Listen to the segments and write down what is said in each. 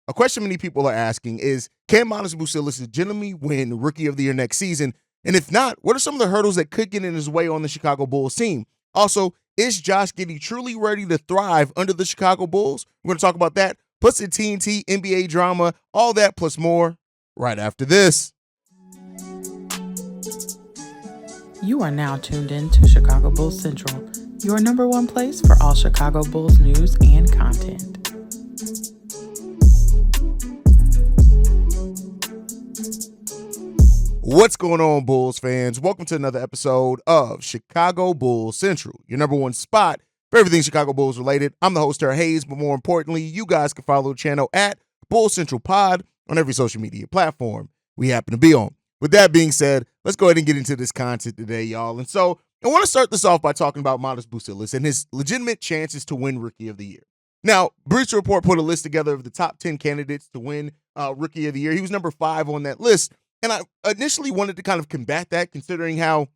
A question many people are asking is, can Matas Buzelis legitimately win Rookie of the Year next season? And if not, what are some of the hurdles that could get in his way on the Chicago Bulls team? Also, is Josh Giddey truly ready to thrive under the Chicago Bulls? We're going to talk about that, plus the TNT, NBA drama, all that plus more right after this. You are now tuned in to Chicago Bulls Central, your number one place for all Chicago Bulls news and content. What's going on, Bulls fans? Welcome to another episode of Chicago Bulls Central, your number one spot for everything Chicago Bulls related. I'm the host, Haize, but more importantly, you guys can follow the channel at Bulls Central Pod on every social media platform we happen to be on. With that being said, let's go ahead and get into this content today, y'all. And so I want to start this off by talking about Matas Buzelis and his legitimate chances to win Rookie of the Year. Now, Bleacher Report put a list together of the top 10 candidates to win Rookie of the Year. He was number 5 on that list. And I initially wanted to kind of combat that, considering how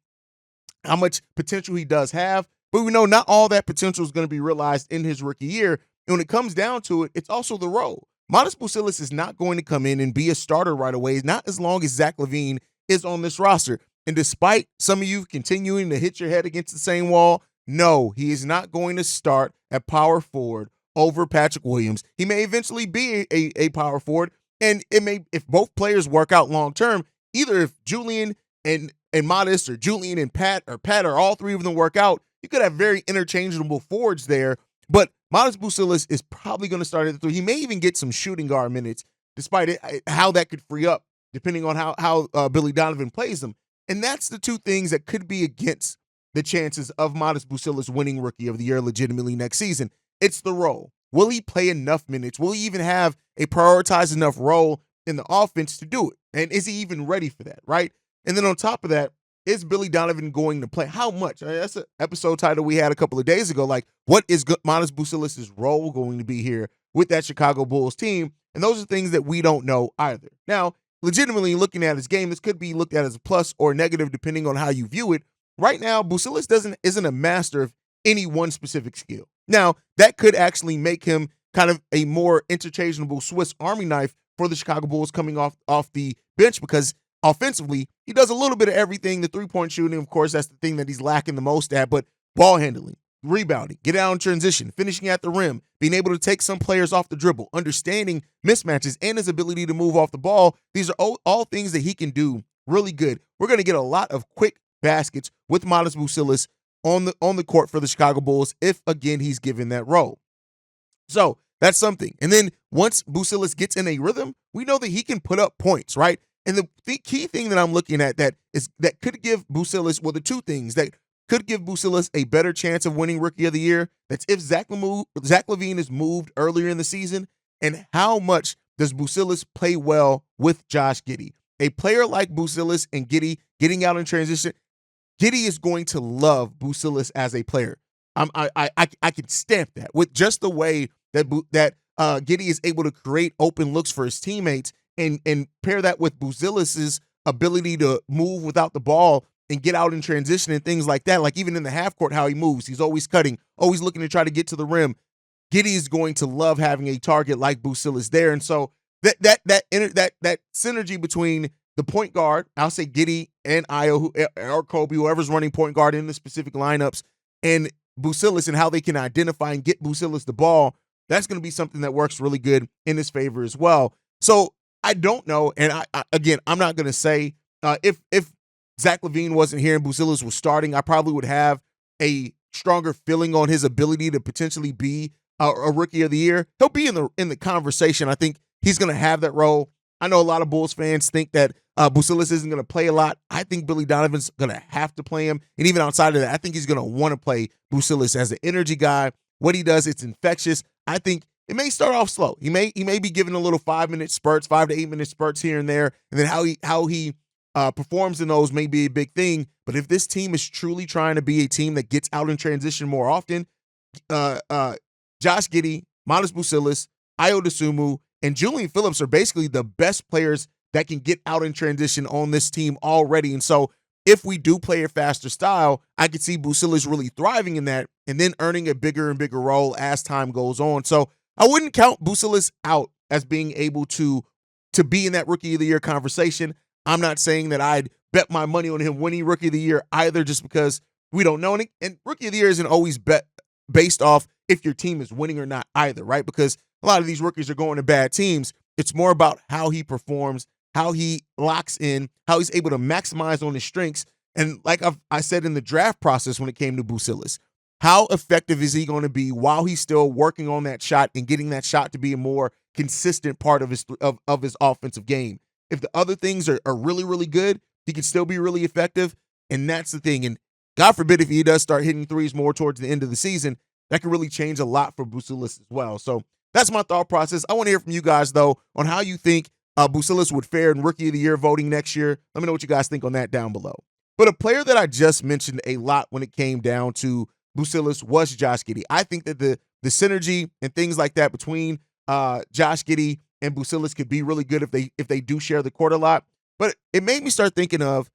much potential he does have. But we know not all that potential is going to be realized in his rookie year. And when it comes down to it, it's also the role. Matas Buzelis is not going to come in and be a starter right away, not as long as Zach LaVine is on this roster. And despite some of you continuing to hit your head against the same wall, no, he is not going to start at power forward over Patrick Williams. He may eventually be a power forward. And it may, if both players work out long term, either if Julian and Matas, or Julian and Pat, or all three of them work out, you could have very interchangeable forwards there. But Matas Buzelis is probably going to start at the 3. He may even get some shooting guard minutes, despite how that could free up, depending on how Billy Donovan plays them. And that's the two things that could be against the chances of Matas Buzelis winning Rookie of the Year legitimately next season. It's the role. Will he play enough minutes? Will he even have a prioritized enough role in the offense to do it? And is he even ready for that, right? And then on top of that, is Billy Donovan going to play? How much? That's an episode title we had a couple of days ago. Like, what is Matas Buzelis' role going to be here with that Chicago Bulls team? And those are things that we don't know either. Now, legitimately looking at his game, this could be looked at as a plus or negative depending on how you view it. Right now, Buzelis isn't a master of any one specific skill. Now, that could actually make him kind of a more interchangeable Swiss Army knife for the Chicago Bulls coming off the bench, because offensively, he does a little bit of everything. The three-point shooting, of course, that's the thing that he's lacking the most at, but ball handling, rebounding, get out in transition, finishing at the rim, being able to take some players off the dribble, understanding mismatches, and his ability to move off the ball. These are all things that he can do really good. We're going to get a lot of quick baskets with Matas Buzelis on the court for the Chicago Bulls if, again, he's given that role. So that's something. And then once Buzelis gets in a rhythm, we know that he can put up points, right? And the key thing that I'm looking at that could give Buzelis, well, the two things that could give Buzelis a better chance of winning Rookie of the Year, that's if Zach LaVine is moved earlier in the season, and how much does Buzelis play well with Josh Giddey. A player like Buzelis and Giddey getting out in transition, Giddey is going to love Buzelis as a player. I can stamp that with just the way that Giddey is able to create open looks for his teammates, and pair that with Buzelis' ability to move without the ball and get out in transition and things like that. Like even in the half court, how he moves, he's always cutting, always looking to try to get to the rim. Giddey is going to love having a target like Buzelis there, and so that synergy between the point guard, I'll say Giddey and Io or Kobe, whoever's running point guard in the specific lineups, and Buzelis, and how they can identify and get Buzelis the ball, that's going to be something that works really good in his favor as well. So I don't know, and I'm not going to say if Zach LaVine wasn't here and Buzelis was starting, I probably would have a stronger feeling on his ability to potentially be a Rookie of the Year. He'll be in the conversation. I think he's going to have that role. I know a lot of Bulls fans think that Buzelis isn't going to play a lot. I think Billy Donovan's going to have to play him. And even outside of that, I think he's going to want to play Buzelis as an energy guy. What he does, it's infectious. I think it may start off slow. He may be given a little 5-minute spurts, 5 to 8 minute spurts here and there. And then how he performs in those may be a big thing. But if this team is truly trying to be a team that gets out in transition more often, Josh Giddey, Matas Buzelis, Ayo Dosunmu, and Julian Phillips are basically the best players that can get out in transition on this team already. And so if we do play a faster style, I could see Buzelis really thriving in that and then earning a bigger and bigger role as time goes on. So I wouldn't count Buzelis out as being able to be in that Rookie of the Year conversation. I'm not saying that I'd bet my money on him winning Rookie of the Year either, just because we don't know. And Rookie of the Year isn't always based off if your team is winning or not either, right? Because a lot of these rookies are going to bad teams. It's more about how he performs, how he locks in, how he's able to maximize on his strengths. And like I said in the draft process when it came to Buzelis, how effective is he going to be while he's still working on that shot and getting that shot to be a more consistent part of his offensive game? If the other things are really, really good, he can still be really effective. And that's the thing. And God forbid if he does start hitting threes more towards the end of the season, that could really change a lot for Buzelis as well. So that's my thought process. I want to hear from you guys, though, on how you think Buzelis would fare in Rookie of the Year voting next year. Let me know what you guys think on that down below. But a player that I just mentioned a lot when it came down to Buzelis was Josh Giddey. I think that the synergy and things like that between Josh Giddey and Buzelis could be really good if they do share the court a lot. But it made me start thinking of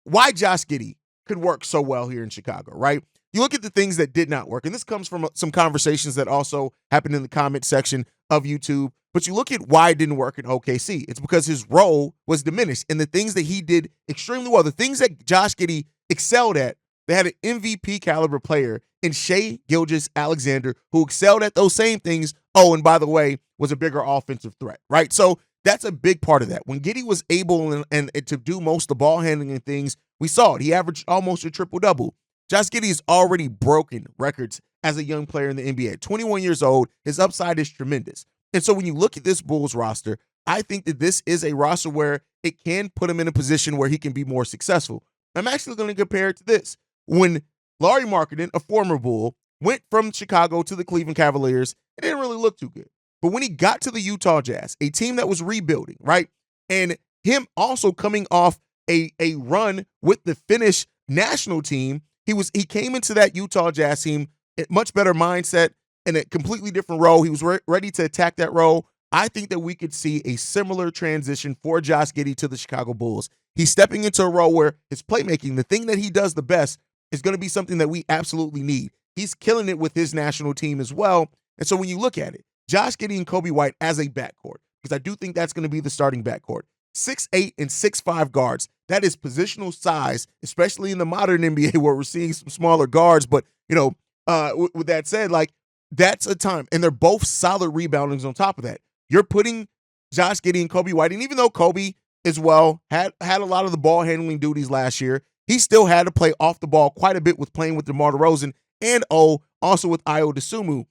why Josh Giddey could work so well here in Chicago, right? You look at the things that did not work, and this comes from some conversations that also happened in the comment section of YouTube, but you look at why it didn't work in OKC. It's because his role was diminished, and the things that he did extremely well, the things that Josh Giddey excelled at, they had an MVP caliber player in Shai Gilgeous-Alexander who excelled at those same things. Oh, and by the way, was a bigger offensive threat, right? So that's a big part of that. When Giddey was able and to do most of the ball handling and things, we saw it. He averaged almost a triple-double. Josh Giddey has already broken records as a young player in the NBA. At 21 years old, his upside is tremendous. And so when you look at this Bulls roster, I think that this is a roster where it can put him in a position where he can be more successful. I'm actually going to compare it to this. When Lauri Markkanen, a former Bull, went from Chicago to the Cleveland Cavaliers, it didn't really look too good. But when he got to the Utah Jazz, a team that was rebuilding, right? And him also coming off a run with the Finnish national team, he came into that Utah Jazz team a much better mindset and a completely different role. He was ready to attack that role. I think that we could see a similar transition for Josh Giddey to the Chicago Bulls. He's stepping into a role where his playmaking, the thing that he does the best, is going to be something that we absolutely need. He's killing it with his national team as well. And so when you look at it, Josh Giddey and Kobe White as a backcourt, because I do think that's going to be the starting backcourt. 6'8" and 6'5" guards. That is positional size, especially in the modern NBA where we're seeing some smaller guards. But, with that said, like, that's a time. And they're both solid reboundings on top of that. You're putting Josh Giddey and Kobe White, and even though Kobe as well had a lot of the ball handling duties last year, he still had to play off the ball quite a bit with playing with DeMar DeRozan and also with Ayo Dosunmu.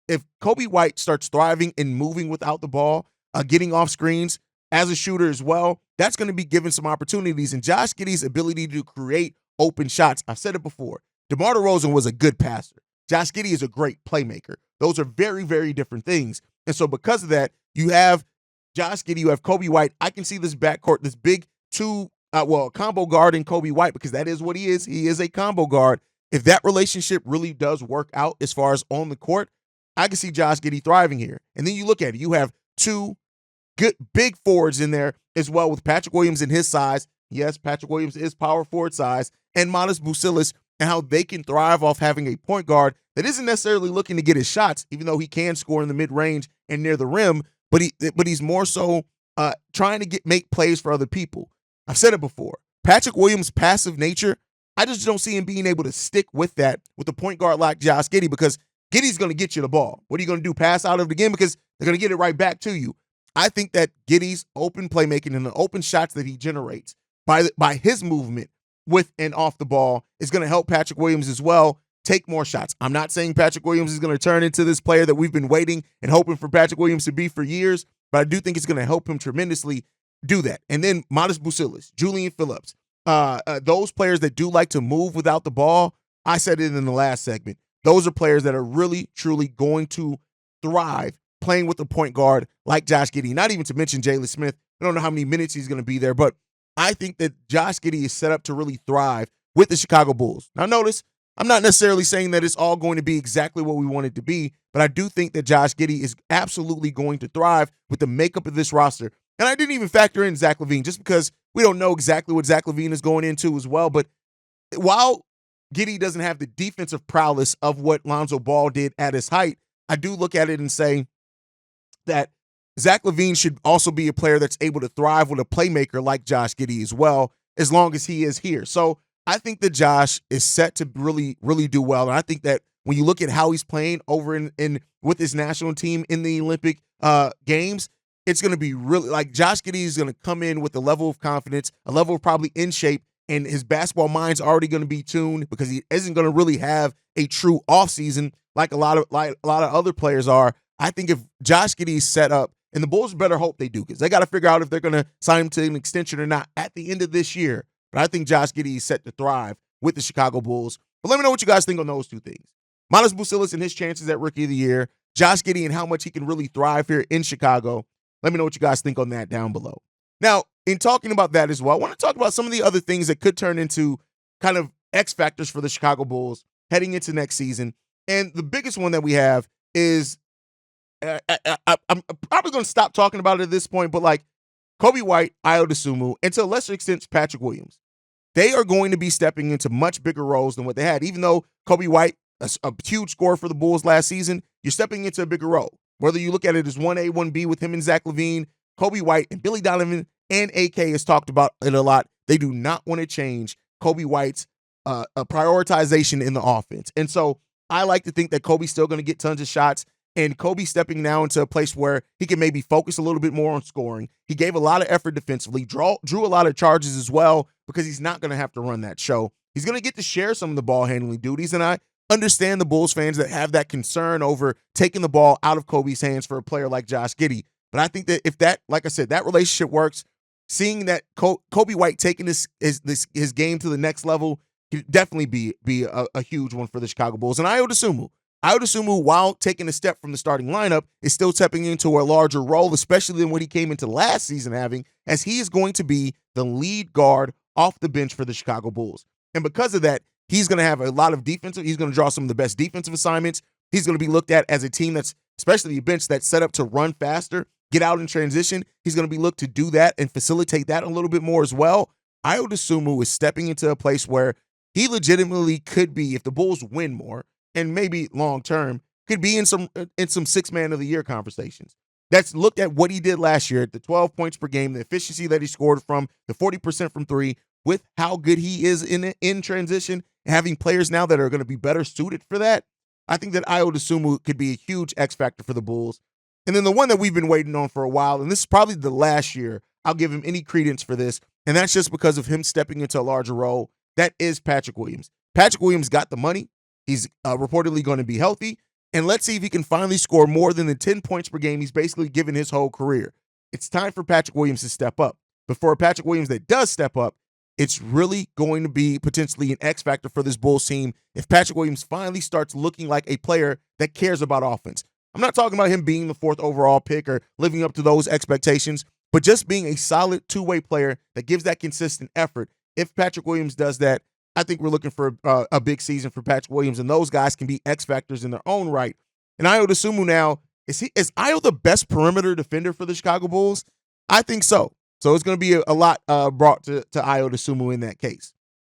If Kobe White starts thriving and moving without the ball, getting off screens as a shooter as well, that's going to be given some opportunities. And Josh Giddey's ability to create open shots, I've said it before, DeMar DeRozan was a good passer. Josh Giddey is a great playmaker. Those are very, very different things. And so because of that, you have Josh Giddey, you have Kobe White. I can see this backcourt, this big combo guard in Kobe White, because that is what he is. He is a combo guard. If that relationship really does work out as far as on the court, I can see Josh Giddey thriving here. And then you look at it, you have two good big forwards in there as well with Patrick Williams and his size. Yes, Patrick Williams is power forward size, and Matas Buzelis, and how they can thrive off having a point guard that isn't necessarily looking to get his shots, even though he can score in the mid-range and near the rim, but he's more so trying to make plays for other people. I've said it before. Patrick Williams' passive nature, I just don't see him being able to stick with that with a point guard like Josh Giddey, because Giddey's going to get you the ball. What are you going to do? Pass out of it again? Because they're going to get it right back to you. I think that Giddey's open playmaking and the open shots that he generates by his movement with and off the ball is going to help Patrick Williams as well take more shots. I'm not saying Patrick Williams is going to turn into this player that we've been waiting and hoping for Patrick Williams to be for years, but I do think it's going to help him tremendously do that. And then Matas Buzelis, Julian Phillips, those players that do like to move without the ball, I said it in the last segment. Those are players that are really, truly going to thrive playing with a point guard like Josh Giddey. Not even to mention Jalen Smith. I don't know how many minutes he's going to be there, but I think that Josh Giddey is set up to really thrive with the Chicago Bulls. Now notice, I'm not necessarily saying that it's all going to be exactly what we want it to be, but I do think that Josh Giddey is absolutely going to thrive with the makeup of this roster. And I didn't even factor in Zach LaVine just because we don't know exactly what Zach LaVine is going into as well. But while Giddey doesn't have the defensive prowess of what Lonzo Ball did at his height, I do look at it and say, that Zach LaVine should also be a player that's able to thrive with a playmaker like Josh Giddey as well, as long as he is here. So I think that Josh is set to really, really do well. And I think that when you look at how he's playing over in with his national team in the Olympic games, it's going to be really like Josh Giddey is going to come in with a level of confidence, a level of probably in shape, and his basketball mind's already going to be tuned because he isn't going to really have a true offseason like a lot of other players are. I think if Josh Giddey is set up, and the Bulls better hope they do because they got to figure out if they're going to sign him to an extension or not at the end of this year. But I think Josh Giddey is set to thrive with the Chicago Bulls. But let me know what you guys think on those two things. Matas Buzelis and his chances at Rookie of the Year, Josh Giddey and how much he can really thrive here in Chicago. Let me know what you guys think on that down below. Now, in talking about that as well, I want to talk about some of the other things that could turn into kind of X factors for the Chicago Bulls heading into next season. And the biggest one that we have is I'm probably going to stop talking about it at this point, but like Kobe White, Ayo Dosunmu, and to a lesser extent, Patrick Williams, they are going to be stepping into much bigger roles than what they had. Even though Kobe White, a huge scorer for the Bulls last season, you're stepping into a bigger role. Whether you look at it as 1A, 1B with him and Zach LaVine, Kobe White and Billy Donovan and AK has talked about it a lot. They do not want to change Kobe White's prioritization in the offense. And so I like to think that Kobe's still going to get tons of shots. And Kobe stepping now into a place where he can maybe focus a little bit more on scoring. He gave a lot of effort defensively, drew a lot of charges as well because he's not going to have to run that show. He's going to get to share some of the ball handling duties, and I understand the Bulls fans that have that concern over taking the ball out of Kobe's hands for a player like Josh Giddey. But I think that if that, like I said, that relationship works, seeing that Kobe White taking his game to the next level could definitely be a huge one for the Chicago Bulls. And Ayo Dosunmu, while taking a step from the starting lineup, is still stepping into a larger role, especially than what he came into last season having, as he is going to be the lead guard off the bench for the Chicago Bulls. And because of that, he's going to have a lot of defensive. He's going to draw some of the best defensive assignments. He's going to be looked at as a team that's, especially a bench that's set up to run faster, get out in transition. He's going to be looked to do that and facilitate that a little bit more as well. Ayo Dosunmu is stepping into a place where he legitimately could be, if the Bulls win more, and maybe long-term, could be in some six-man of the year conversations. That's looked at what he did last year, the 12 points per game, the efficiency that he scored from, the 40% from three, with how good he is in transition, and having players now that are going to be better suited for that. I think that Ayo Dosunmu could be a huge X factor for the Bulls. And then the one that we've been waiting on for a while, and this is probably the last year I'll give him any credence for this, and that's just because of him stepping into a larger role, that is Patrick Williams. Patrick Williams got the money. He's reportedly going to be healthy. And let's see if he can finally score more than the 10 points per game he's basically given his whole career. It's time for Patrick Williams to step up. But for a Patrick Williams that does step up, it's really going to be potentially an X factor for this Bulls team if Patrick Williams finally starts looking like a player that cares about offense. I'm not talking about him being the 4th overall pick or living up to those expectations, but just being a solid two-way player that gives that consistent effort. If Patrick Williams does that, I think we're looking for a big season for Patrick Williams, and those guys can be X factors in their own right. And Ayo Dosunmu now, is Ayo the best perimeter defender for the Chicago Bulls? I think so. So it's going to be a lot brought to Ayo Dosunmu in that case.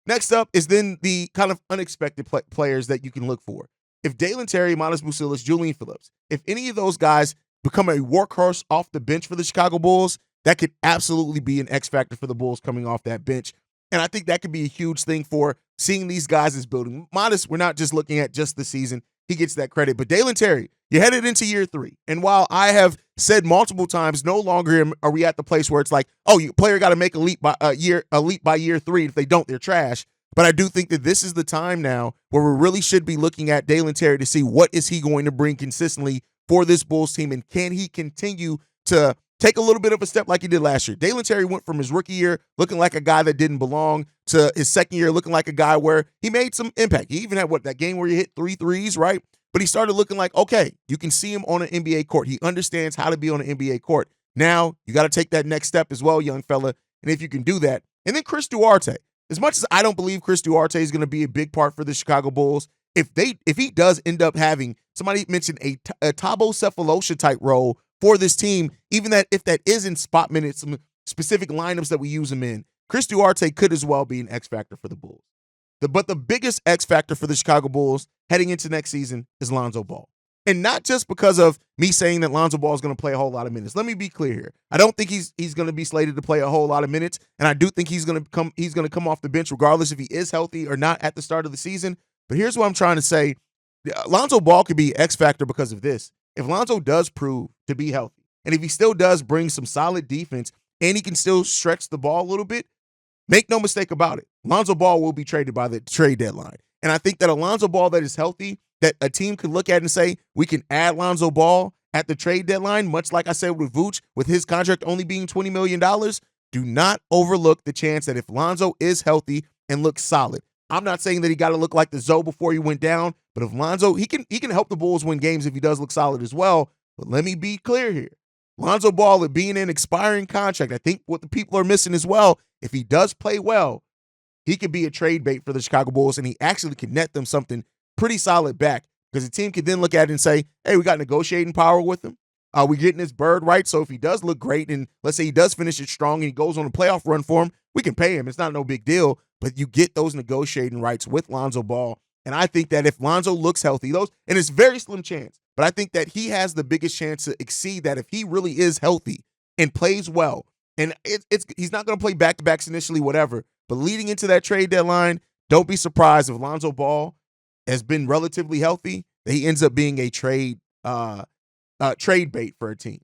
Next up is then the kind of unexpected players that you can look for. If Dalen Terry, Matas Buzelis, Julian Phillips, if any of those guys become a workhorse off the bench for the Chicago Bulls, that could absolutely be an X factor for the Bulls coming off that bench. And I think that could be a huge thing for seeing these guys as building. Matas, we're not just looking at just the season. He gets that credit. But Dalen Terry, you're headed into year 3. And while I have said multiple times, no longer are we at the place where it's like, oh, your player got to make a leap by year 3. If they don't, they're trash. But I do think that this is the time now where we really should be looking at Dalen Terry to see what is he going to bring consistently for this Bulls team, and can he continue to take a little bit of a step like he did last year. Dalen Terry went from his rookie year looking like a guy that didn't belong to his second year looking like a guy where he made some impact. He even had that game where he hit 3 threes, right? But he started looking like, okay, you can see him on an NBA court. He understands how to be on an NBA court. Now you got to take that next step as well, young fella. And if you can do that, and then Chris Duarte. As much as I don't believe Chris Duarte is going to be a big part for the Chicago Bulls, if he does end up having, somebody mentioned a Thabo Sefolosha type role for this team, even that if that is in spot minutes, some specific lineups that we use him in, Chris Duarte could as well be an X factor for the Bulls. But the biggest X factor for the Chicago Bulls heading into next season is Lonzo Ball. And not just because of me saying that Lonzo Ball is going to play a whole lot of minutes. Let me be clear here. I don't think he's going to be slated to play a whole lot of minutes, and I do think he's going to come off the bench regardless if he is healthy or not at the start of the season. But here's what I'm trying to say. Lonzo Ball could be X factor because of this. If Lonzo does prove to be healthy, and if he still does bring some solid defense, and he can still stretch the ball a little bit, make no mistake about it, Lonzo Ball will be traded by the trade deadline. And I think that a Lonzo Ball that is healthy, that a team could look at and say, we can add Lonzo Ball at the trade deadline, much like I said with Vooch, with his contract only being $20 million, do not overlook the chance that if Lonzo is healthy and looks solid, I'm not saying that he got to look like the Zoe before he went down, but if Lonzo, he can help the Bulls win games if he does look solid as well. But let me be clear here. Lonzo Ball, being an expiring contract, I think what the people are missing as well, if he does play well, he could be a trade bait for the Chicago Bulls, and he actually could net them something pretty solid back, because the team could then look at it and say, hey, we got negotiating power with him. We're getting his bird right, so if he does look great, and let's say he does finish it strong and he goes on a playoff run for him, we can pay him. It's not no big deal, but you get those negotiating rights with Lonzo Ball, and I think that if Lonzo looks healthy, and it's very slim chance, but I think that he has the biggest chance to exceed that if he really is healthy and plays well. And he's not going to play back-to-backs initially, whatever. But leading into that trade deadline, don't be surprised if Lonzo Ball has been relatively healthy, that he ends up being a trade bait for a team.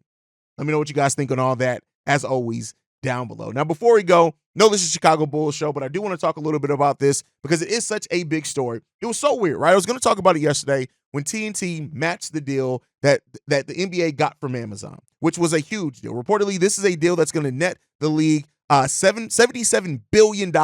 Let me know what you guys think on all that, as always, down below. Now, before we go, no, this is Chicago Bulls show, but I do want to talk a little bit about this because it is such a big story. It was so weird, right? I was going to talk about it yesterday when TNT matched the deal that the NBA got from Amazon, which was a huge deal. Reportedly, this is a deal that's going to net the league $77 billion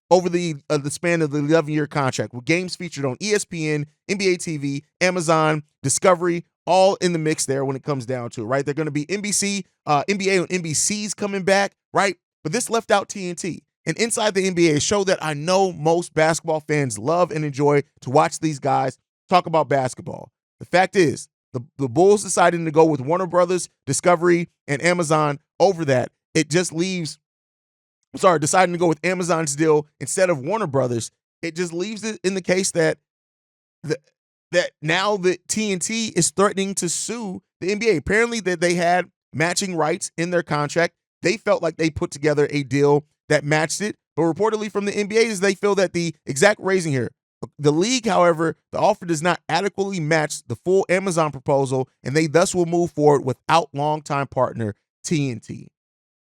over the span of the 11-year contract, with games featured on ESPN, NBA TV, Amazon, Discovery, all in the mix there when it comes down to it, right? They're going to be NBA on NBC's coming back, right? But this left out TNT. And inside the NBA, a show that I know most basketball fans love and enjoy to watch these guys talk about basketball. The fact is, the Bulls deciding to go with Warner Brothers, Discovery, and Amazon over that. It just leaves, deciding to go with Amazon's deal instead of Warner Brothers. It just leaves it in the case that that now the TNT is threatening to sue the NBA. Apparently that they had matching rights in their contract. They felt like they put together a deal that matched it, but reportedly from the NBA is they feel that the exact raising here, the league, however, the offer does not adequately match the full Amazon proposal, and they thus will move forward without longtime partner TNT.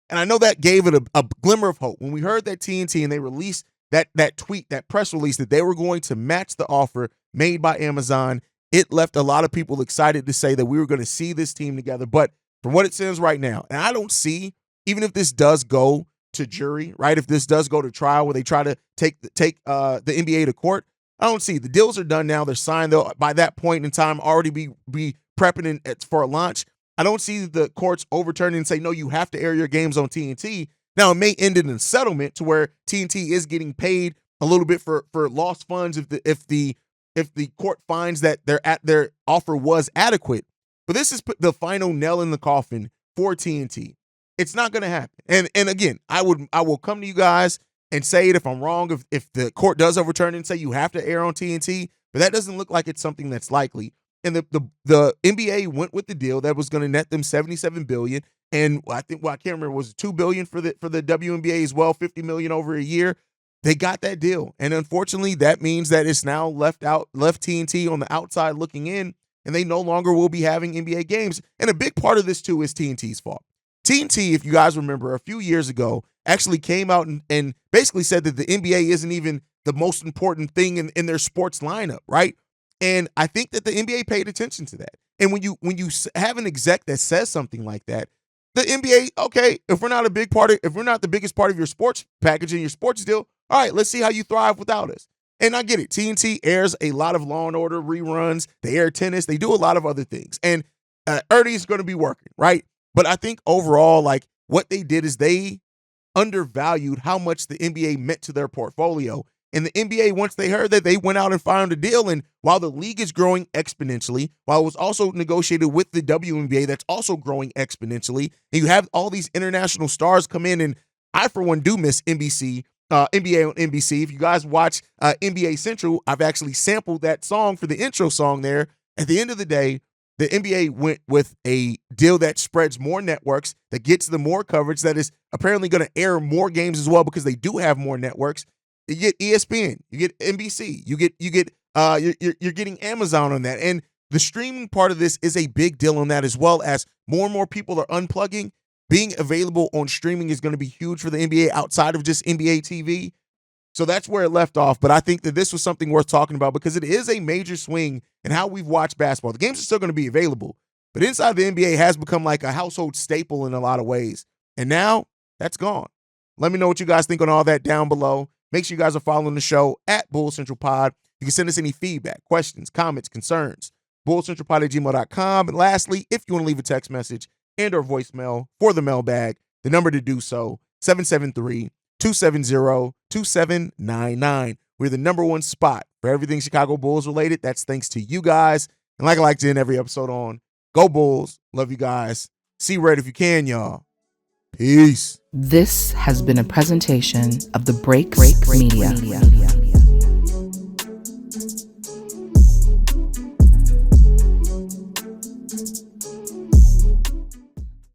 And I know that gave it a glimmer of hope when we heard that TNT and they released that tweet, that press release that they were going to match the offer made by Amazon. It left a lot of people excited to say that we were going to see this team together. But from what it says right now, and I don't see, even if this does go to jury, right? If this does go to trial where they try to take the NBA to court, I don't see. The deals are done now. They're signed. They'll by that point in time already be prepping for a launch. I don't see the courts overturning and say, no, you have to air your games on TNT. Now, it may end in a settlement to where TNT is getting paid a little bit for lost funds if the court finds that their offer was adequate. But this is the final nail in the coffin for TNT. It's not going to happen. And again, I will come to you guys and say it if I'm wrong, if the court does overturn it and say you have to air on TNT, but that doesn't look like it's something that's likely. And the NBA went with the deal that was going to net them $77 billion, and I can't remember, was it $2 billion for the WNBA as well, $50 million over a year. They got that deal, and unfortunately, that means that it's now left TNT on the outside looking in, and they no longer will be having NBA games. And a big part of this too is TNT's fault. TNT, if you guys remember, a few years ago, actually came out and basically said that the NBA isn't even the most important thing in their sports lineup, right? And I think that the NBA paid attention to that. And when you have an exec that says something like that, the NBA, okay, if we're not the biggest part of your sports package and your sports deal, all right, let's see how you thrive without us. And I get it. TNT airs a lot of Law and Order reruns. They air tennis. They do a lot of other things. And Ernie's going to be working, right? But I think overall, like, what they did is they undervalued how much the NBA meant to their portfolio. And the NBA, once they heard that, they went out and found a deal. And while the league is growing exponentially, while it was also negotiated with the WNBA that's also growing exponentially, and you have all these international stars come in, and I, for one, do miss NBA on NBC. If you guys watch NBA Central, I've actually sampled that song for the intro song there. At the end of the day, The NBA went with a deal that spreads more networks, that gets them more coverage, that is apparently going to air more games as well because they do have more networks. You get ESPN, you get NBC, you're getting Amazon on that, and the streaming part of this is a big deal on that, as well as more and more people are unplugging. Being available on streaming is going to be huge for the NBA outside of just NBA TV. So that's where it left off. But I think that this was something worth talking about because it is a major swing in how we've watched basketball. The games are still going to be available, but inside the NBA has become like a household staple in a lot of ways. And now that's gone. Let me know what you guys think on all that down below. Make sure you guys are following the show at Bull Central Pod. You can send us any feedback, questions, comments, concerns, bullcentralpod@gmail.com. And lastly, if you want to leave a text message and or voicemail for the mailbag, the number to do so, 773-270-2799. We're the number one spot for everything Chicago Bulls related. That's thanks to you guys. And like I like to end every episode on, go Bulls. Love you guys. See red if you can, y'all. Peace. This has been a presentation of the Break Media.